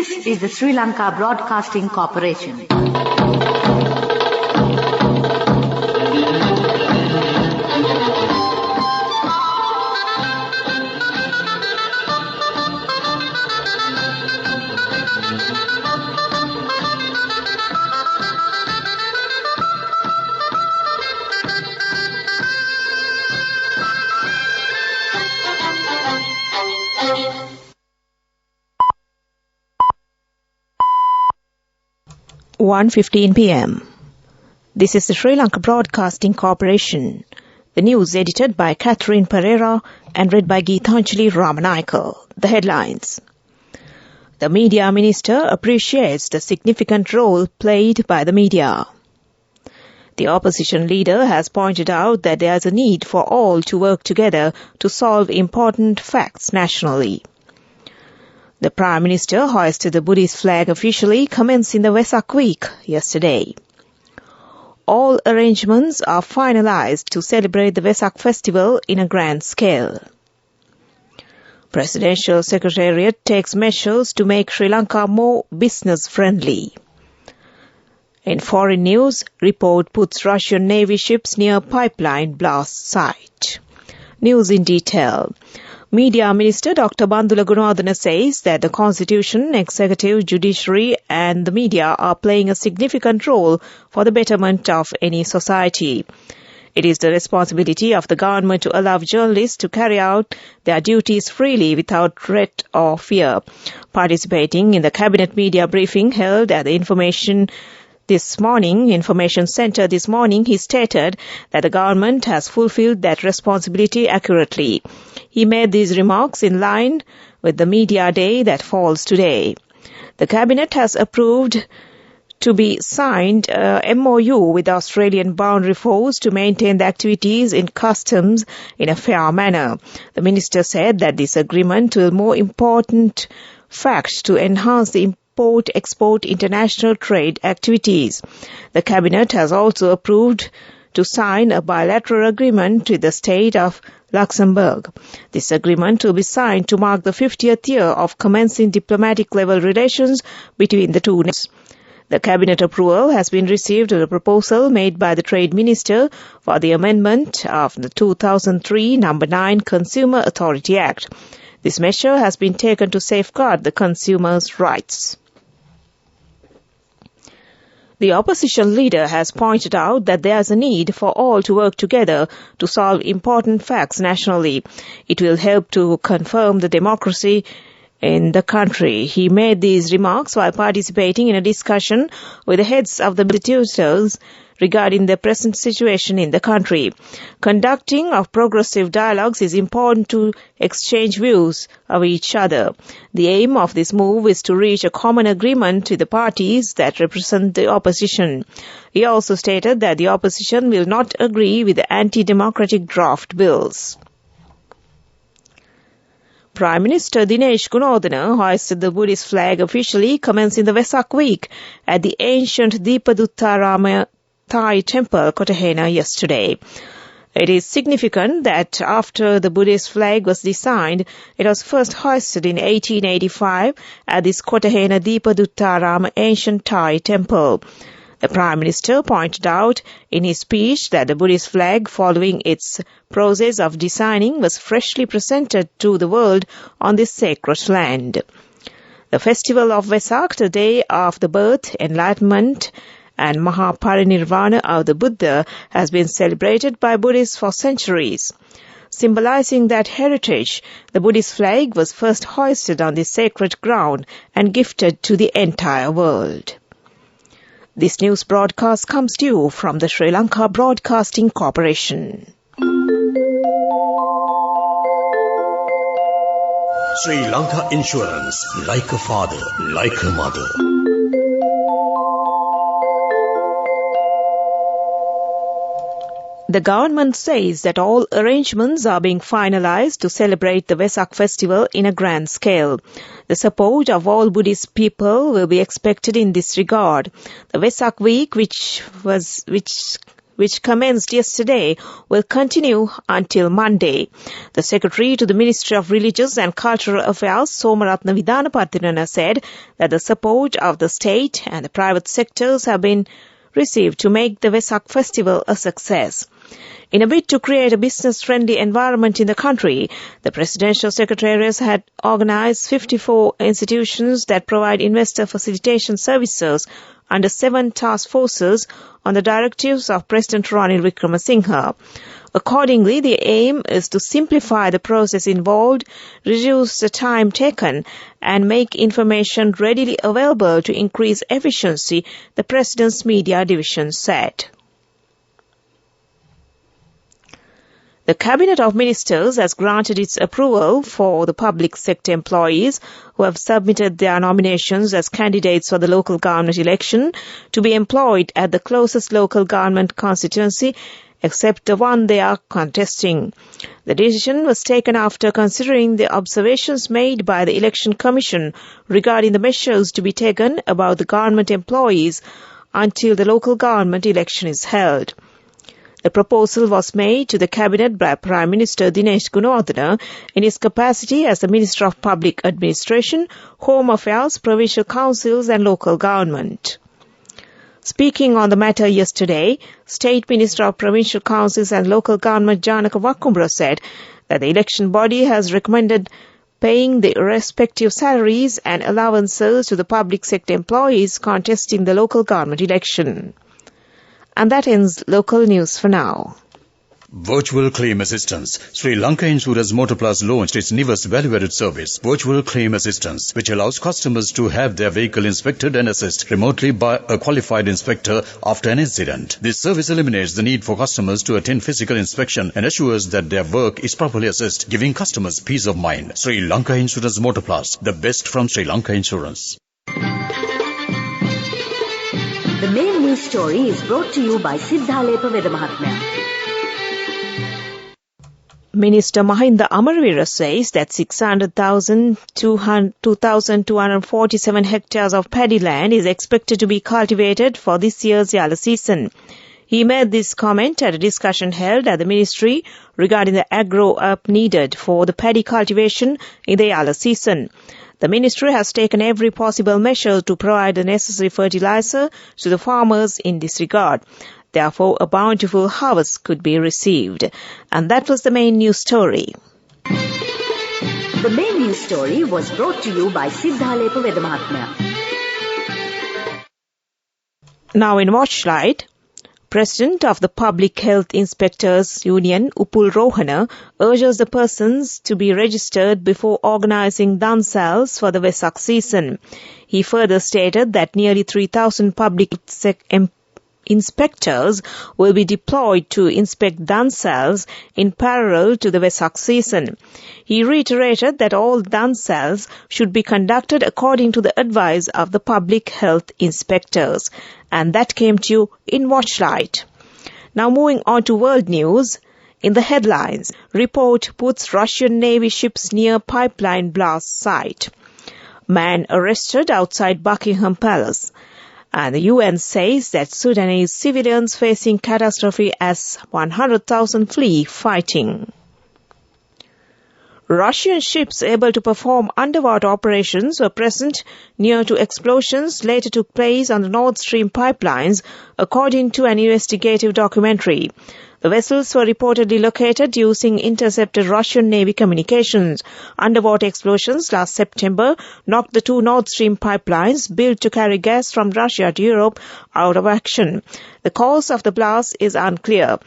This is the Sri Lanka Broadcasting Corporation. (1:15 p.m.) This is the Sri Lanka Broadcasting Corporation. The news edited by Catherine Pereira and read by Geethanjali Ramanayaka. The headlines. The Media Minister appreciates the significant role played by the media. The opposition leader has pointed out that there is a need for all to work together to solve important facts nationally. The Prime Minister hoisted the Buddhist flag officially commencing the Vesak week yesterday. All arrangements are finalized to celebrate the Vesak festival in a grand scale. Presidential Secretariat takes measures to make Sri Lanka more business-friendly. In foreign news, report puts Russian Navy ships near pipeline blast site. News in detail. Media Minister Dr. Bandula Gunawardena says that the Constitution, Executive, Judiciary and the media are playing a significant role for the betterment of any society. It is the responsibility of the government to allow journalists to carry out their duties freely without threat or fear. Participating in the Cabinet media briefing held at the Information Centre this morning, he stated that the government has fulfilled that responsibility accurately. He made these remarks in line with the Media Day that falls today. The Cabinet has approved to be signed a MOU with the Australian Boundary Force to maintain the activities in customs in a fair manner. The Minister said that this agreement will more important fact to enhance the import-export international trade activities. The Cabinet has also approved to sign a bilateral agreement with the state of Luxembourg. This agreement will be signed to mark the 50th year of commencing diplomatic-level relations between the two nations. The Cabinet approval has been received to the proposal made by the Trade Minister for the amendment of the 2003 No. 9 Consumer Authority Act. This measure has been taken to safeguard the consumers' rights. The opposition leader has pointed out that there is a need for all to work together to solve important facts nationally. It will help to confirm the democracy in the country. He made these remarks while participating in a discussion with the heads of the legislators regarding the present situation in the country. Conducting of progressive dialogues is important to exchange views of each other. The aim of this move is to reach a common agreement with the parties that represent the opposition. He also stated that the opposition will not agree with the anti-democratic draft bills. Prime Minister Dinesh Gunawardena hoisted the Buddhist flag officially commencing the Vesak week at the ancient Deepaduttarama Thai temple, Kotahena, yesterday. It is significant that after the Buddhist flag was designed, it was first hoisted in 1885 at this Kotahena Deepaduttarama ancient Thai temple. The Prime Minister pointed out in his speech that the Buddhist flag, following its process of designing, was freshly presented to the world on this sacred land. The festival of Vesak, the day of the birth, enlightenment, and Mahaparinirvana of the Buddha, has been celebrated by Buddhists for centuries. Symbolizing that heritage, the Buddhist flag was first hoisted on this sacred ground and gifted to the entire world. This news broadcast comes to you from the Sri Lanka Broadcasting Corporation. Sri Lanka Insurance, like a father, like a mother. The government says that all arrangements are being finalized to celebrate the Vesak festival in a grand scale. The support of all Buddhist people will be expected in this regard. The Vesak week, which which commenced yesterday, will continue until Monday. The Secretary to the Ministry of Religious and Cultural Affairs, Somaratna Vidanapatirana, said that the support of the state and the private sectors have been received to make the Vesak festival a success. In a bid to create a business-friendly environment in the country, the Presidential Secretariat had organized 54 institutions that provide investor facilitation services under 7 task forces on the directives of President Ranil Wickremesinghe. Accordingly, the aim is to simplify the process involved, reduce the time taken, and make information readily available to increase efficiency, the President's Media Division said. The Cabinet of Ministers has granted its approval for the public sector employees who have submitted their nominations as candidates for the local government election to be employed at the closest local government constituency except the one they are contesting. The decision was taken after considering the observations made by the Election Commission regarding the measures to be taken about the government employees until the local government election is held. The proposal was made to the Cabinet by Prime Minister Dinesh Gunawardena in his capacity as the Minister of Public Administration, Home Affairs, Provincial Councils and Local Government. Speaking on the matter yesterday, State Minister of Provincial Councils and Local Government Janaka Wakkumbra said that the election body has recommended paying the respective salaries and allowances to the public sector employees contesting the local government election. And that ends local news for now. Virtual Claim Assistance. Sri Lanka Insurance Motor Plus launched its newest value-added service, Virtual Claim Assistance, which allows customers to have their vehicle inspected and assessed remotely by a qualified inspector after an incident. This service eliminates the need for customers to attend physical inspection and assures that their work is properly assessed, giving customers peace of mind. Sri Lanka Insurance Motor Plus, the best from Sri Lanka Insurance. The main news story is brought to you by Siddhalepa Vedamahatmya. Minister Mahinda Amarveera says that 2,247 hectares of paddy land is expected to be cultivated for this year's Yala season. He made this comment at a discussion held at the ministry regarding the agro-up needed for the paddy cultivation in the Yala season. The ministry has taken every possible measure to provide the necessary fertilizer to the farmers in this regard. Therefore, a bountiful harvest could be received. And that was the main news story. The main news story was brought to you by Siddhalepa Vedamahatmya. Now in Watchlight, President of the Public Health Inspectors Union, Upul Rohana, urges the persons to be registered before organizing dansals for the Vesak season. He further stated that nearly 3,000 public inspectors will be deployed to inspect dansals in parallel to the Vesak season. He reiterated that all dansals should be conducted according to the advice of the public health inspectors. And that came to you in Watchlight. Now moving on to world news. In the headlines, report puts Russian Navy ships near pipeline blast site. Man arrested outside Buckingham Palace. And the UN says that Sudanese civilians facing catastrophe as 100,000 flee fighting. Russian ships able to perform underwater operations were present near to explosions later took place on the Nord Stream pipelines, according to an investigative documentary. The vessels were reportedly located using intercepted Russian Navy communications. Underwater explosions last September knocked the 2 Nord Stream pipelines built to carry gas from Russia to Europe out of action. The cause of the blast is unclear.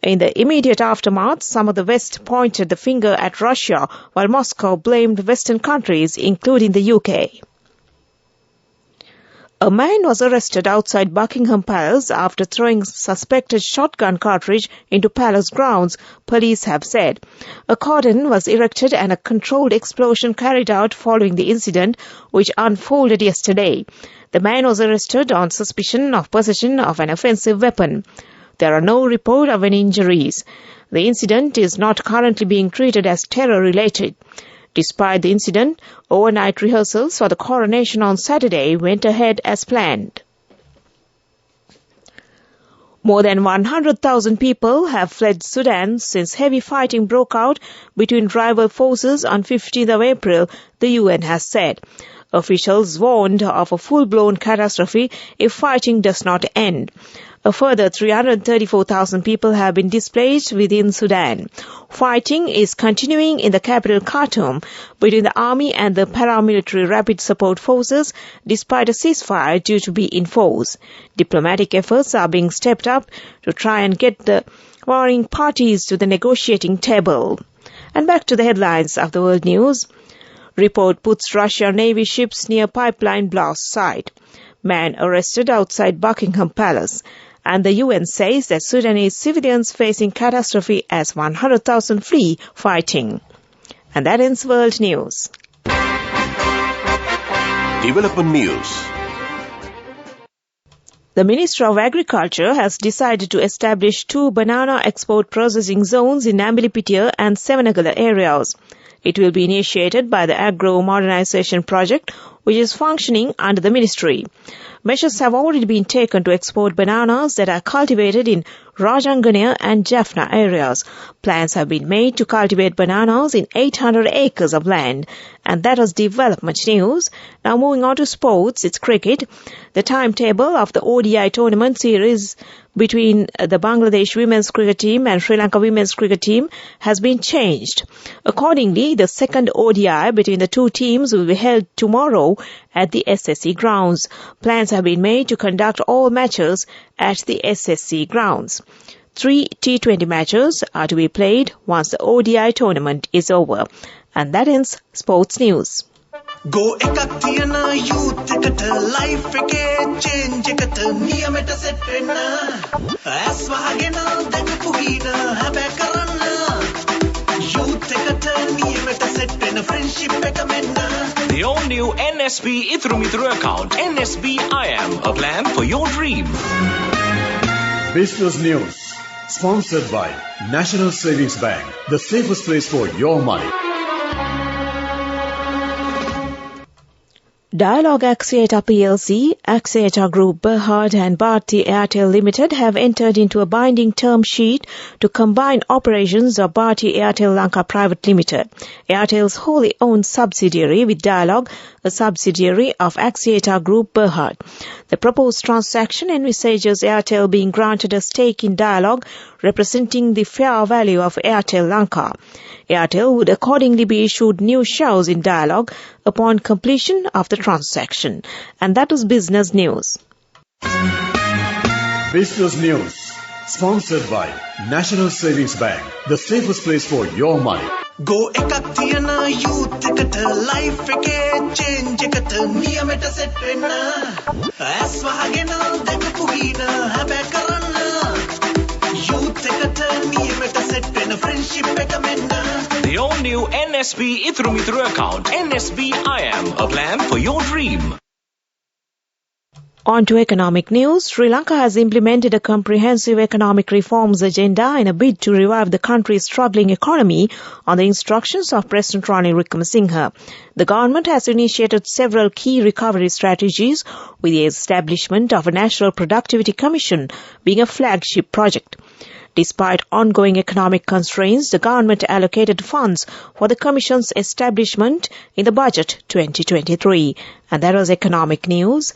In the immediate aftermath, some of the West pointed the finger at Russia, while Moscow blamed Western countries, including the UK. A man was arrested outside Buckingham Palace after throwing suspected shotgun cartridge into palace grounds, police have said. A cordon was erected and a controlled explosion carried out following the incident, which unfolded yesterday. The man was arrested on suspicion of possession of an offensive weapon. There are no reports of any injuries. The incident is not currently being treated as terror-related. Despite the incident, overnight rehearsals for the coronation on Saturday went ahead as planned. More than 100,000 people have fled Sudan since heavy fighting broke out between rival forces on 15th of April, the UN has said. Officials warned of a full-blown catastrophe if fighting does not end. A further 334,000 people have been displaced within Sudan. Fighting is continuing in the capital Khartoum between the army and the paramilitary rapid support forces despite a ceasefire due to be in force. Diplomatic efforts are being stepped up to try and get the warring parties to the negotiating table. And back to the headlines of the world news. Report puts Russian Navy ships near pipeline blast site. Man arrested outside Buckingham Palace. And the UN says that Sudanese civilians facing catastrophe as 100,000 flee fighting. And that ends world news. Development news. The Ministry of Agriculture has decided to establish 2 banana export processing zones in Nambilipitia and Sevenagala areas. It will be initiated by the Agro Modernization Project, which is functioning under the ministry. Measures have already been taken to export bananas that are cultivated in Rajangania and Jaffna areas. Plans have been made to cultivate bananas in 800 acres of land. And that was development news. Now moving on to sports, it's cricket. The timetable of the ODI tournament series between the Bangladesh women's cricket team and Sri Lanka women's cricket team has been changed. Accordingly, the second ODI between the two teams will be held tomorrow at the SSC grounds. Plans have been made to conduct all matches at the SSC grounds. 3 T20 matches are to be played once the ODI tournament is over. And that ends sports news. Go ekak thiyana youth eකට life එකේ change එකට නියමෙට set වෙන්න ඇස් වහගෙන දැකපු හීන හැබැ කරන්න youth එකට නියමෙට set වෙන්න friendship එක මෙන්න. The all new NSB Ithru account NSB I am a plan for your dream. Business News, sponsored by National Savings Bank, the safest place for your money. Dialog Axiata plc, Axiata Group Berhad and Bharti Airtel Limited have entered into a binding term sheet to combine operations of Bharti Airtel Lanka Private Limited, Airtel's wholly owned subsidiary, with Dialog, a subsidiary of Axiata Group Berhad. The proposed transaction envisages Airtel being granted a stake in Dialog, representing the fair value of Airtel Lanka. Airtel would accordingly be issued new shares in Dialog upon completion of the transaction. And that was Business News. Business News, sponsored by National Savings Bank, the safest place for your money. Go ekak thiyana youth එකට life එකේ change එකට නියමෙට set වෙන්න ඇස් වහගෙන දැකපු හීන හැබැ කරන්න youth එකට නියමෙට set වෙන්න friendship එක මෙන්න. The all new NSB Ithru account NSB I am a plan for your dream. On to economic news. Sri Lanka has implemented a comprehensive economic reforms agenda in a bid to revive the country's struggling economy on the instructions of President Ranil Wickremesinghe. The government has initiated several key recovery strategies, with the establishment of a National Productivity Commission being a flagship project. Despite ongoing economic constraints, the government allocated funds for the Commission's establishment in the Budget 2023. And that was economic news.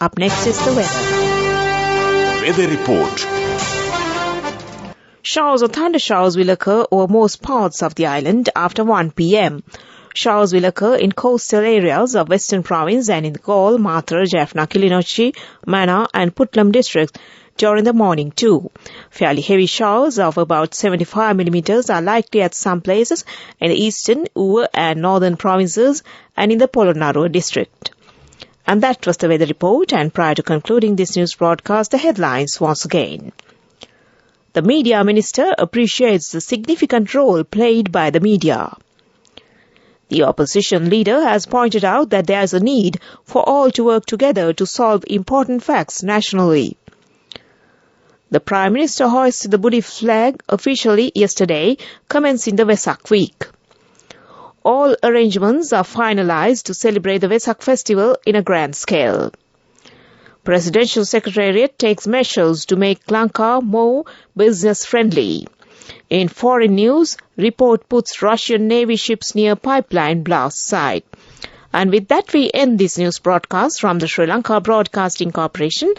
Up next is the weather. Weather report. Showers or thundershowers will occur over most parts of the island after 1 p.m. Showers will occur in coastal areas of Western Province and in the Galle, Mathura, Jaffna, Kilinochchi, Mana and Putlam districts during the morning too. Fairly heavy showers of about 75 millimeters are likely at some places in the eastern, Uva and northern provinces and in the Polonnaruwa district. And that was the weather report, and prior to concluding this news broadcast, the headlines once again. The Media Minister appreciates the significant role played by the media. The opposition leader has pointed out that there is a need for all to work together to solve important facts nationally. The Prime Minister hoisted the Buddhist flag officially yesterday, commencing the Vesak week. All arrangements are finalized to celebrate the Vesak festival in a grand scale. Presidential Secretariat takes measures to make Lanka more business-friendly. In foreign news, report puts Russian Navy ships near pipeline blast site. And with that, we end this news broadcast from the Sri Lanka Broadcasting Corporation.